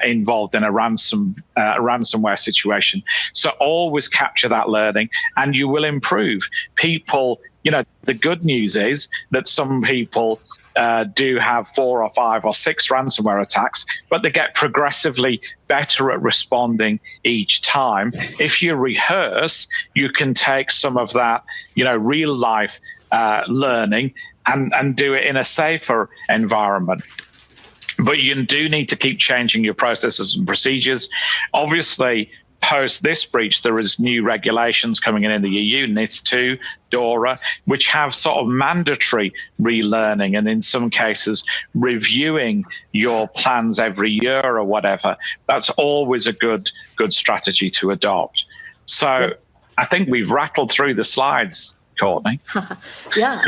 involved in a ransomware situation. So always capture that learning and you will improve. People, the good news is that some people do have 4 or 5 or 6 ransomware attacks, but they get progressively better at responding each time. If you rehearse, you can take some of that, real life learning and do it in a safer environment. But you do need to keep changing your processes and procedures. Obviously, post this breach, there is new regulations coming in the EU, NIS2, DORA, which have sort of mandatory relearning and in some cases reviewing your plans every year or whatever. That's always a good strategy to adopt. So I think we've rattled through the slides, Courtney. Yeah.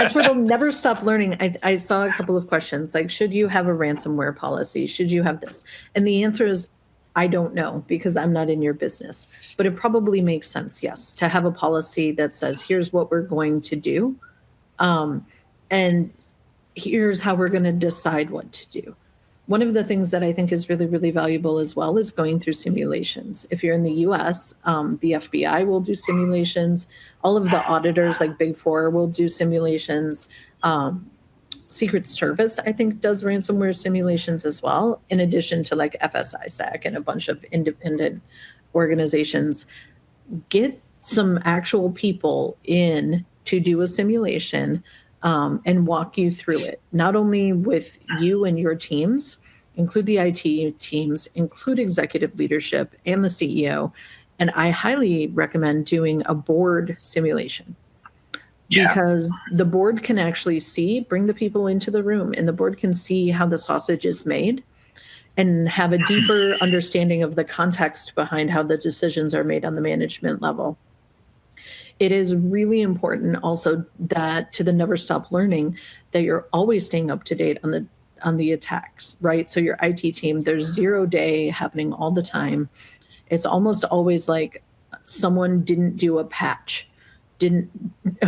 As for the never stop learning, I saw a couple of questions like, should you have a ransomware policy? Should you have this? And the answer is, I don't know, because I'm not in your business, but it probably makes sense, yes, to have a policy that says, here's what we're going to do. And here's how we're going to decide what to do. One of the things that I think is really, really valuable as well is going through simulations. If you're in the US, the FBI will do simulations. All of the auditors like Big Four will do simulations. Secret Service, I think, does ransomware simulations as well, in addition to like FSISAC and a bunch of independent organizations. Get some actual people in to do a simulation and walk you through it, not only with you and your teams, include the IT teams, include executive leadership and the CEO. And I highly recommend doing a board simulation. Yeah. Because the board can actually bring the people into the room and the board can see how the sausage is made and have a deeper understanding of the context behind how the decisions are made on the management level. It is really important also that to the never stop learning that you're always staying up to date on the attacks, right? So your IT team, there's 0 day happening all the time. It's almost always like someone didn't do a patch.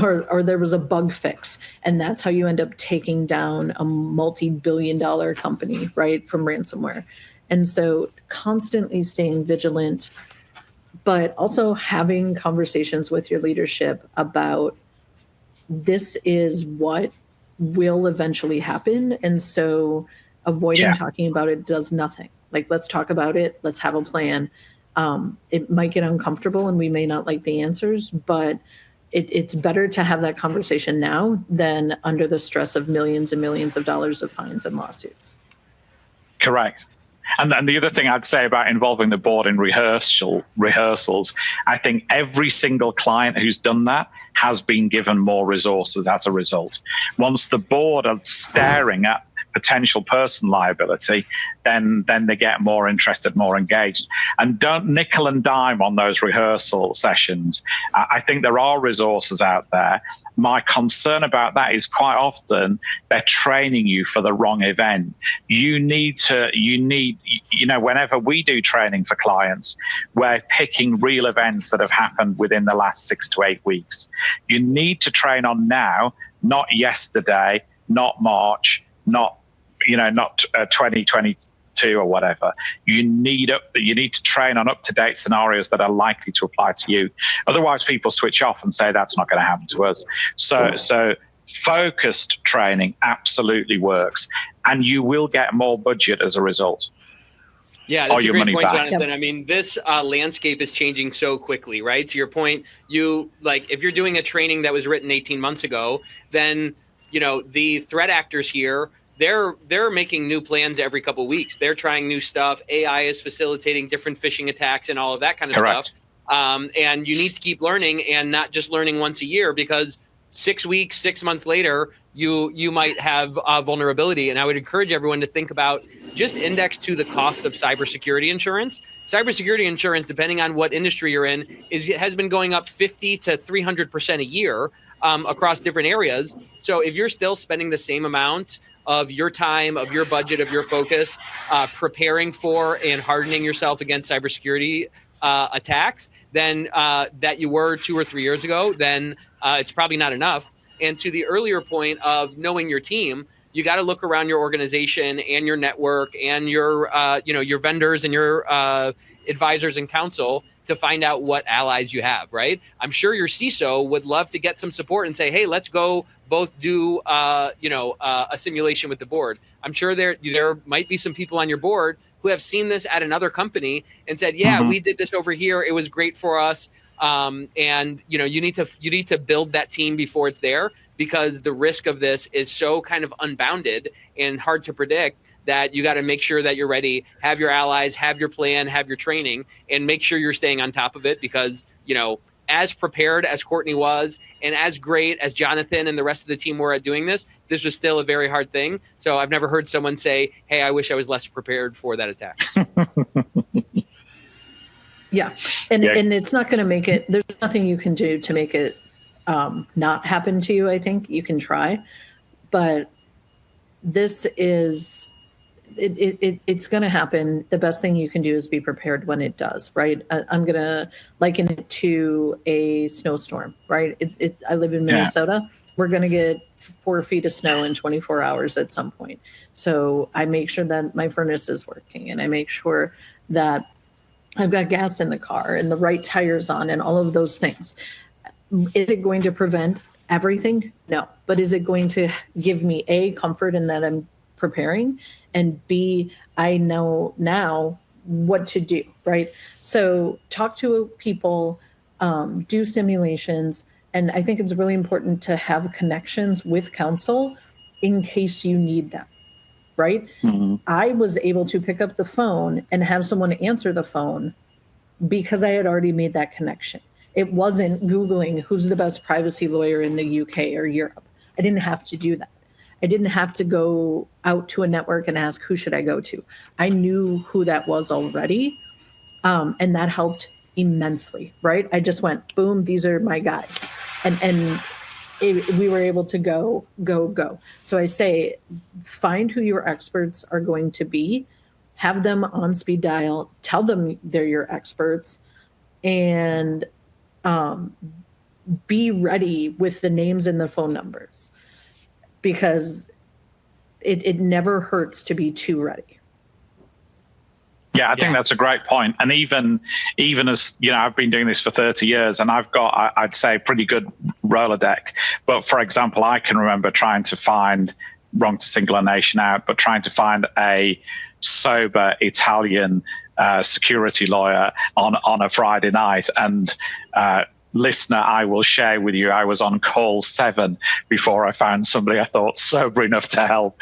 Or there was a bug fix, and that's how you end up taking down a multi-billion-dollar company, right, from ransomware. And so constantly staying vigilant, but also having conversations with your leadership about this is what will eventually happen. And so avoiding talking about it does nothing. Like, let's talk about it. Let's have a plan. It might get uncomfortable and we may not like the answers, but it's better to have that conversation now than under the stress of millions and millions of dollars of fines and lawsuits. Correct. And the other thing I'd say about involving the board in rehearsals, I think every single client who's done that has been given more resources as a result. Once the board are staring at potential person liability, then they get more interested, more engaged. And don't nickel and dime on those rehearsal sessions. I think there are resources out there. My concern about that is quite often they're training you for the wrong event. Whenever we do training for clients, we're picking real events that have happened within the last 6 to 8 weeks. You need to train on now, not yesterday, not March, not 2022 or whatever. You need to train on up-to-date scenarios that are likely to apply to you. Otherwise, people switch off and say that's not going to happen to us. So focused training absolutely works, and you will get more budget as a result. Yeah, that's a great point, Jonathan. Yep. I mean, this landscape is changing so quickly, right? To your point, if you're doing a training that was written 18 months ago, then the threat actors here, they're making new plans every couple of weeks. They're trying new stuff. AI is facilitating different phishing attacks and all of that kind of Correct. stuff. And you need to keep learning, and not just learning once a year, because 6 weeks, 6 months later, you might have a vulnerability. And I would encourage everyone to think about just index to the cost of cybersecurity insurance. Cybersecurity insurance, depending on what industry you're in, has been going up 50 to 300% a year across different areas. So if you're still spending the same amount of your time, of your budget, of your focus, preparing for and hardening yourself against cybersecurity attacks than that you were 2 or 3 years ago, then it's probably not enough. And to the earlier point of knowing your team, you got to look around your organization and your network and your vendors and your advisors and counsel to find out what allies you have, right? I'm sure your CISO would love to get some support and say, hey, let's go both do a simulation with the board. I'm sure there might be some people on your board who have seen this at another company and said, yeah, we did this over here. It was great for us. And you need to build that team before it's there, because the risk of this is so kind of unbounded and hard to predict that you got to make sure that you're ready, have your allies, have your plan, have your training, and make sure you're staying on top of it, because, as prepared as Courtney was and as great as Jonathan and the rest of the team were at doing this was still a very hard thing. So I've never heard someone say, hey, I wish I was less prepared for that attack. Yeah. And it's not going to make it, there's nothing you can do to make it not happen to you. I think you can try, but this is, it's going to happen. The best thing you can do is be prepared when it does, right? I'm going to liken it to a snowstorm, right? I live in Minnesota. We're going to get 4 feet of snow in 24 hours at some point. So I make sure that my furnace is working, and I make sure that I've got gas in the car and the right tires on and all of those things. Is it going to prevent everything? No. But is it going to give me A, comfort in that I'm preparing, and B, I know now what to do, right? So talk to people, do simulations, and I think it's really important to have connections with counsel in case you need them, right? Mm-hmm. I was able to pick up the phone and have someone answer the phone because I had already made that connection. It wasn't Googling who's the best privacy lawyer in the UK or Europe. I didn't have to do that. I didn't have to go out to a network and ask, who should I go to? I knew who that was already. And that helped immensely, right? I just went, boom, these are my guys. And we were able to go. So I say, find who your experts are going to be, have them on speed dial, tell them they're your experts, and be ready with the names and the phone numbers, because it never hurts to be too ready. Yeah, I think that's a great point. And even as, I've been doing this for 30 years and I've got, I'd say, pretty good Rolodeck. But for example, I can remember trying to find, wrong to single a nation out, but trying to find a sober Italian security lawyer on a Friday night. And listener, I will share with you, I was on call 7 before I found somebody I thought sober enough to help.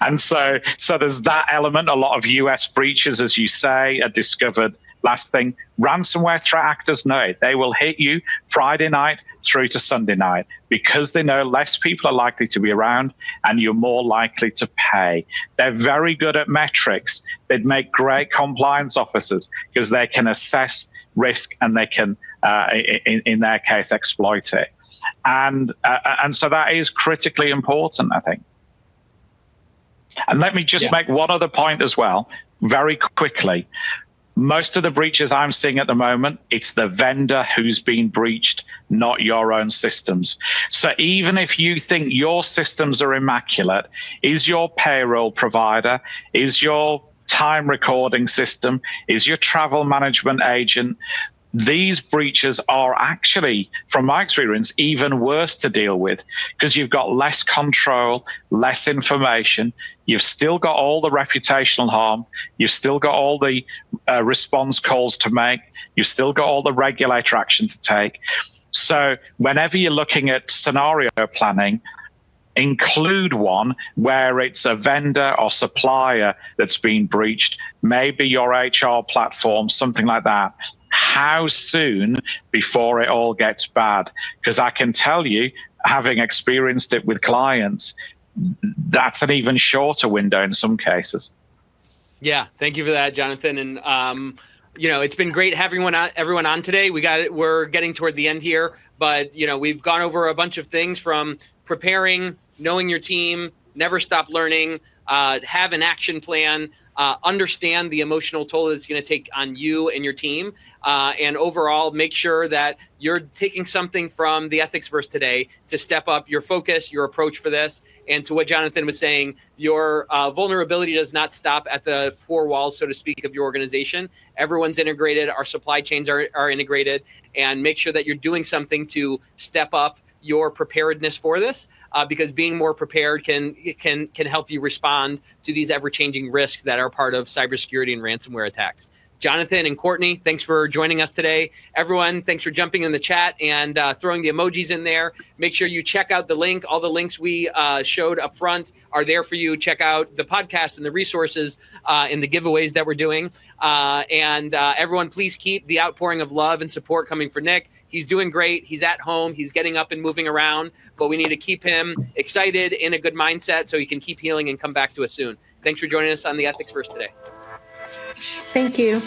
And so there's that element. A lot of US breaches, as you say, are discovered. Last thing, ransomware threat actors know it. They will hit you Friday night through to Sunday night because they know less people are likely to be around and you're more likely to pay. They're very good at metrics. They'd make great compliance officers because they can assess risk and they can, in their case, exploit it. And so that is critically important, I think. And let me just make one other point as well, very quickly. Most of the breaches I'm seeing at the moment, it's the vendor who's been breached, not your own systems. So even if you think your systems are immaculate, is your payroll provider, is your time recording system, is your travel management agent, these breaches are actually, from my experience, even worse to deal with because you've got less control, less information. You've still got all the reputational harm. You've still got all the response calls to make. You've still got all the regulator action to take. So whenever you're looking at scenario planning, include one where it's a vendor or supplier that's been breached, maybe your HR platform, something like that. How soon before it all gets bad? Because I can tell you, having experienced it with clients, that's an even shorter window in some cases. Yeah, thank you for that, Jonathan. And it's been great having everyone on today. We're getting toward the end here, but we've gone over a bunch of things from preparing, knowing your team, never stop learning, have an action plan, understand the emotional toll that it's going to take on you and your team, and overall make sure that you're taking something from the Ethicsverse today to step up your focus, your approach for this. And to what Jonathan was saying, your vulnerability does not stop at the four walls, so to speak, of your organization. Everyone's integrated. Our supply chains are integrated, and make sure that you're doing something to step up your preparedness for this, because being more prepared can help you respond to these ever-changing risks that are part of cybersecurity and ransomware attacks. Jonathan and Courtney, thanks for joining us today. Everyone, thanks for jumping in the chat and throwing the emojis in there. Make sure you check out the link. All the links we showed up front are there for you. Check out the podcast and the resources and the giveaways that we're doing. And everyone, please keep the outpouring of love and support coming for Nick. He's doing great. He's at home. He's getting up and moving around, but we need to keep him excited, in a good mindset, so he can keep healing and come back to us soon. Thanks for joining us on the Ethicsverse today. Thank you.